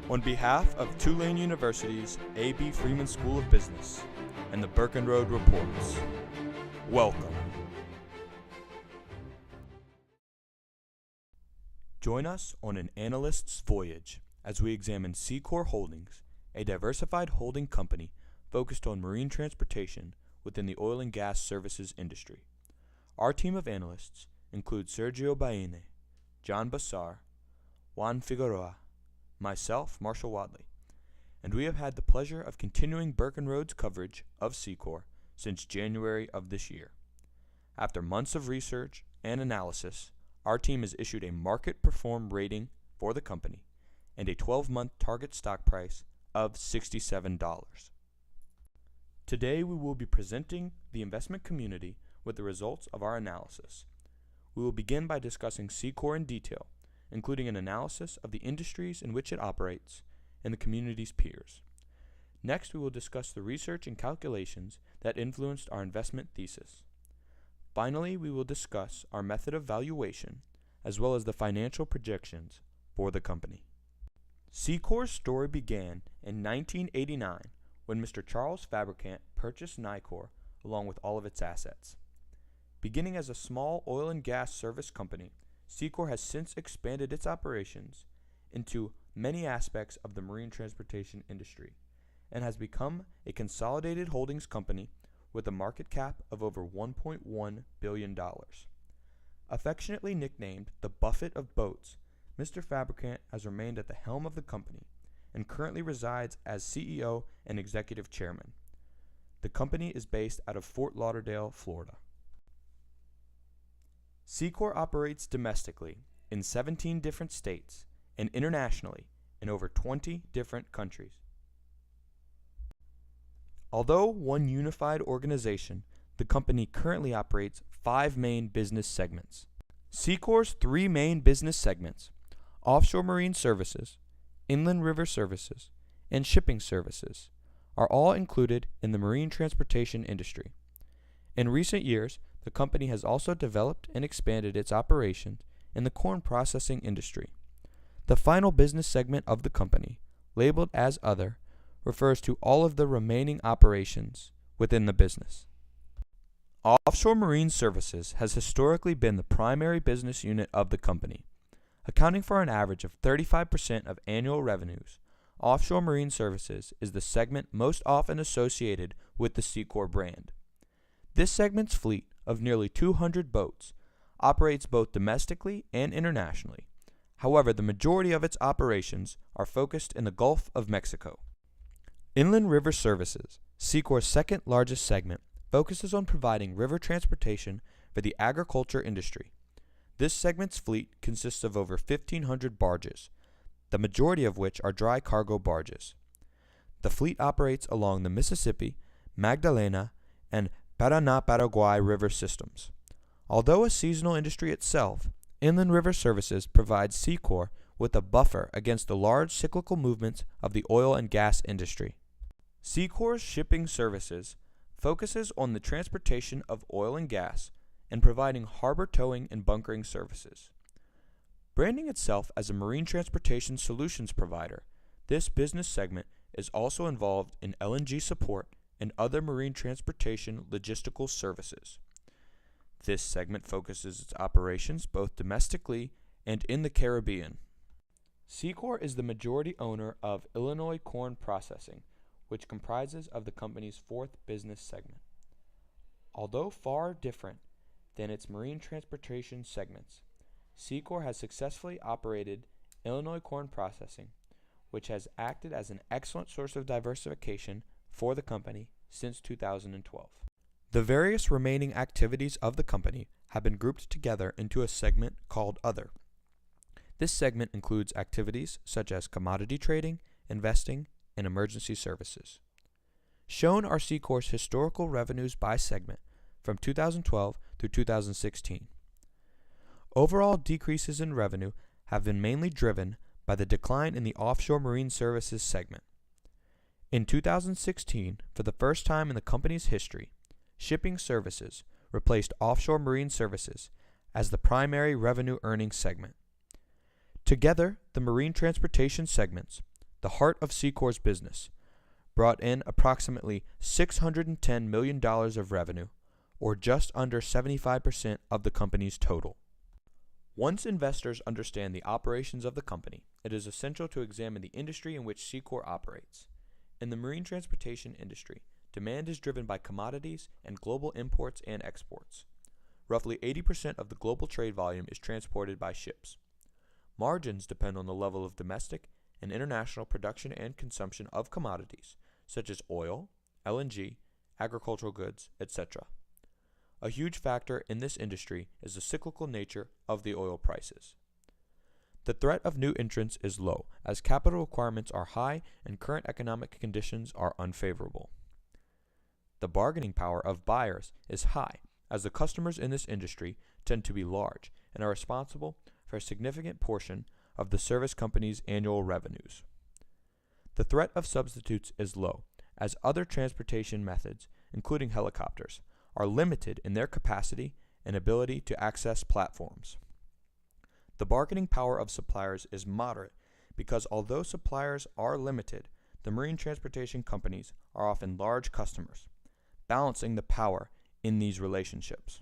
On behalf of Tulane University's A.B. Freeman School of Business and the Burkenroad Reports, welcome. Join us on an analyst's voyage as we examine SEACOR Holdings, a diversified holding company focused on marine transportation within the oil and gas services industry. Our team of analysts includes Sergio Baine, John Bassar, Juan Figueroa, myself, Marshall Wadley, and we have had the pleasure of continuing Burkenroad's coverage of SEACOR since January of this year. After months of research and analysis, our team has issued a market perform rating for the company and a 12-month target stock price of $67. Today we will be presenting the investment community with the results of our analysis. We will begin by discussing SEACOR in detail, including an analysis of the industries in which it operates and the community's peers. Next, we will discuss the research and calculations that influenced our investment thesis. Finally, we will discuss our method of valuation, as well as the financial projections for the company. SEACOR's story began in 1989 when Mr. Charles Fabricant purchased NICOR along with all of its assets. Beginning as a small oil and gas service company, SEACOR has since expanded its operations into many aspects of the marine transportation industry and has become a consolidated holdings company with a market cap of over $1.1 billion. Affectionately nicknamed the Buffett of boats, Mr. Fabricant has remained at the helm of the company and currently resides as CEO and executive chairman. The company is based out of Fort Lauderdale, Florida. SEACOR operates domestically in 17 different states and internationally in over 20 different countries. Although one unified organization, the company currently operates 5 main business segments. SEACOR's 3 main business segments, offshore marine services, inland river services, and shipping services, are all included in the marine transportation industry. In recent years, the company has also developed and expanded its operations in the corn processing industry. The final business segment of the company, labeled as Other, refers to all of the remaining operations within the business. Offshore marine services has historically been the primary business unit of the company. Accounting for an average of 35% of annual revenues, offshore marine services is the segment most often associated with the SEACOR brand. This segment's fleet of nearly 200 boats operates both domestically and internationally. However, the majority of its operations are focused in the Gulf of Mexico. Inland River Services, SEACOR's second largest segment, focuses on providing river transportation for the agriculture industry. This segment's fleet consists of over 1,500 barges, the majority of which are dry cargo barges. The fleet operates along the Mississippi, Magdalena, and Paraná-Paraguay river systems. Although a seasonal industry itself, Inland River Services provides SEACOR with a buffer against the large cyclical movements of the oil and gas industry. SEACOR's shipping services focuses on the transportation of oil and gas and providing harbor towing and bunkering services. Branding itself as a marine transportation solutions provider, this business segment is also involved in LNG support and other marine transportation logistical services. This segment focuses its operations both domestically and in the Caribbean. SEACOR is the majority owner of Illinois Corn Processing, which comprises of the company's 4th business segment. Although far different than its marine transportation segments, SEACOR has successfully operated Illinois Corn Processing, which has acted as an excellent source of diversification for the company since 2012. The various remaining activities of the company have been grouped together into a segment called Other. This segment includes activities such as commodity trading, investing, and emergency services. Shown are SEACOR's historical revenues by segment from 2012 through 2016. Overall decreases in revenue have been mainly driven by the decline in the offshore marine services segment. In 2016, for the first time in the company's history, shipping services replaced offshore marine services as the primary revenue earning segment. Together, the marine transportation segments, the heart of SEACOR's business, brought in approximately $610 million of revenue, or just under 75% of the company's total. Once investors understand the operations of the company, it is essential to examine the industry in which SEACOR operates. In the marine transportation industry, demand is driven by commodities and global imports and exports. Roughly 80% of the global trade volume is transported by ships. Margins depend on the level of domestic and international production and consumption of commodities, such as oil, LNG, agricultural goods, etc. A huge factor in this industry is the cyclical nature of the oil prices. The threat of new entrants is low, as capital requirements are high and current economic conditions are unfavorable. The bargaining power of buyers is high, as the customers in this industry tend to be large and are responsible for a significant portion of the service company's annual revenues. The threat of substitutes is low, as other transportation methods, including helicopters, are limited in their capacity and ability to access platforms. The bargaining power of suppliers is moderate because although suppliers are limited, the marine transportation companies are often large customers, balancing the power in these relationships.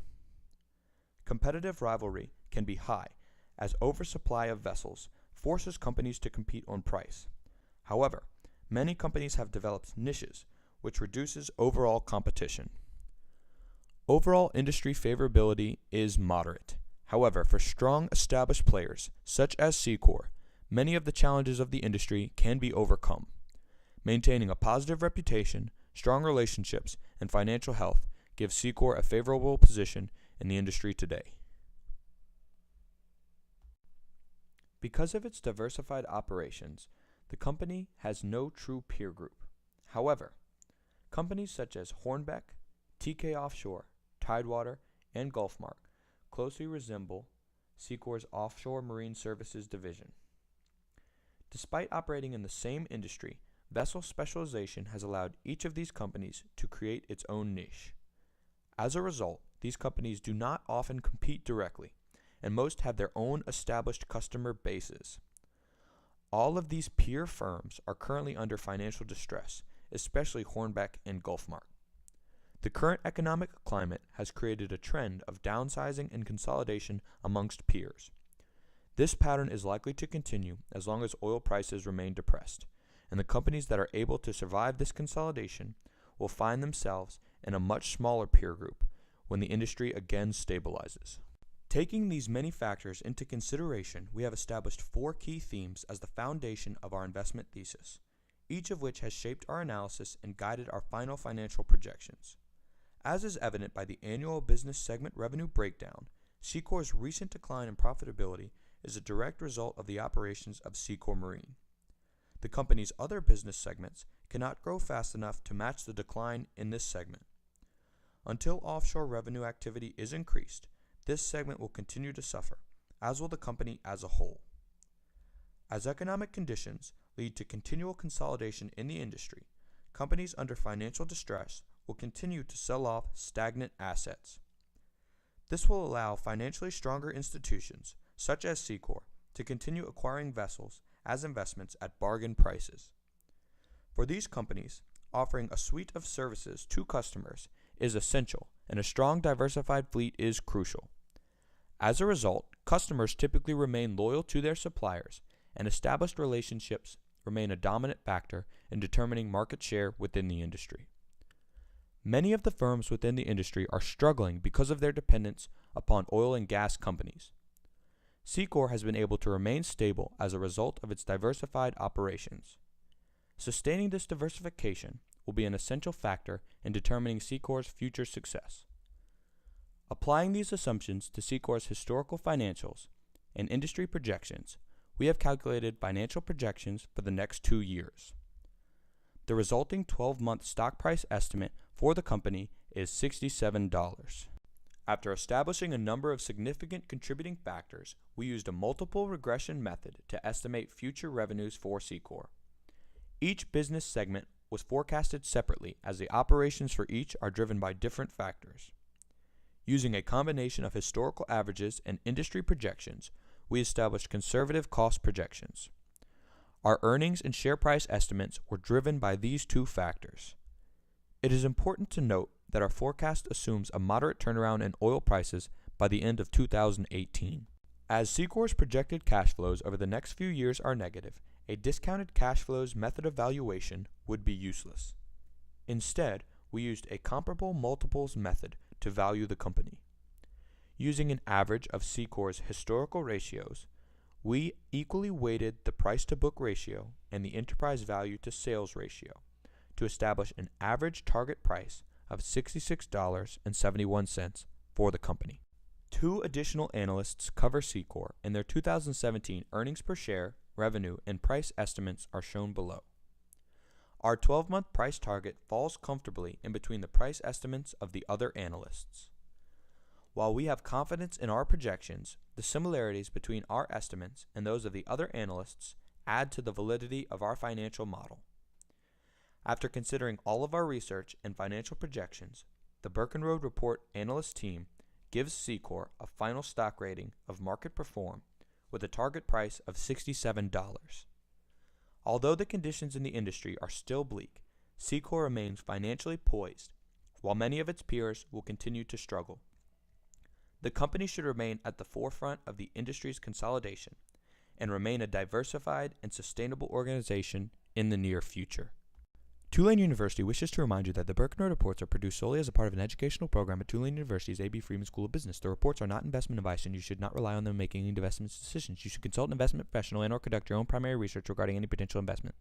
Competitive rivalry can be high, as oversupply of vessels forces companies to compete on price. However, many companies have developed niches, which reduces overall competition. Overall industry favorability is moderate. However, for strong established players, such as SEACOR, many of the challenges of the industry can be overcome. Maintaining a positive reputation, strong relationships, and financial health give SEACOR a favorable position in the industry today. Because of its diversified operations, the company has no true peer group. However, companies such as Hornbeck, TK Offshore, Tidewater, and Gulfmark closely resemble SEACOR's Offshore Marine Services division. Despite operating in the same industry, vessel specialization has allowed each of these companies to create its own niche. As a result, these companies do not often compete directly, and most have their own established customer bases. All of these peer firms are currently under financial distress, especially Hornbeck and Gulfmark. The current economic climate has created a trend of downsizing and consolidation amongst peers. This pattern is likely to continue as long as oil prices remain depressed, and the companies that are able to survive this consolidation will find themselves in a much smaller peer group when the industry again stabilizes. Taking these many factors into consideration, we have established 4 key themes as the foundation of our investment thesis, each of which has shaped our analysis and guided our final financial projections. As is evident by the annual business segment revenue breakdown, SEACOR's recent decline in profitability is a direct result of the operations of SEACOR Marine. The company's other business segments cannot grow fast enough to match the decline in this segment. Until offshore revenue activity is increased, this segment will continue to suffer, as will the company as a whole. As economic conditions lead to continual consolidation in the industry, companies under financial distress will continue to sell off stagnant assets. This will allow financially stronger institutions, such as SEACOR, to continue acquiring vessels as investments at bargain prices. For these companies, offering a suite of services to customers is essential, and a strong diversified fleet is crucial. As a result, customers typically remain loyal to their suppliers, and established relationships remain a dominant factor in determining market share within the industry. Many of the firms within the industry are struggling because of their dependence upon oil and gas companies. SEACOR has been able to remain stable as a result of its diversified operations. Sustaining this diversification will be an essential factor in determining SEACOR's future success. Applying these assumptions to SEACOR's historical financials and industry projections, we have calculated financial projections for the next 2 years. The resulting 12-month stock price estimate for the company is $67. After establishing a number of significant contributing factors, we used a multiple regression method to estimate future revenues for SEACOR. Each business segment was forecasted separately, as the operations for each are driven by different factors. Using a combination of historical averages and industry projections, we established conservative cost projections. Our earnings and share price estimates were driven by these two factors. It is important to note that our forecast assumes a moderate turnaround in oil prices by the end of 2018. As SEACOR's projected cash flows over the next few years are negative, a discounted cash flows method of valuation would be useless. Instead, we used a comparable multiples method to value the company. Using an average of SEACOR's historical ratios, we equally weighted the price-to-book ratio and the enterprise value to sales ratio to establish an average target price of $66.71 for the company. Two additional analysts cover SEACOR, and their 2017 earnings per share, revenue, and price estimates are shown below. Our 12-month price target falls comfortably in between the price estimates of the other analysts. While we have confidence in our projections, the similarities between our estimates and those of the other analysts add to the validity of our financial model. After considering all of our research and financial projections, the Burkenroad Report analyst team gives SEACOR a final stock rating of market perform with a target price of $67. Although the conditions in the industry are still bleak, SEACOR remains financially poised, while many of its peers will continue to struggle. The company should remain at the forefront of the industry's consolidation and remain a diversified and sustainable organization in the near future. Tulane University wishes to remind you that the Burkenroad Reports are produced solely as a part of an educational program at Tulane University's A.B. Freeman School of Business. The reports are not investment advice, and you should not rely on them in making investment decisions. You should consult an investment professional and/or conduct your own primary research regarding any potential investment.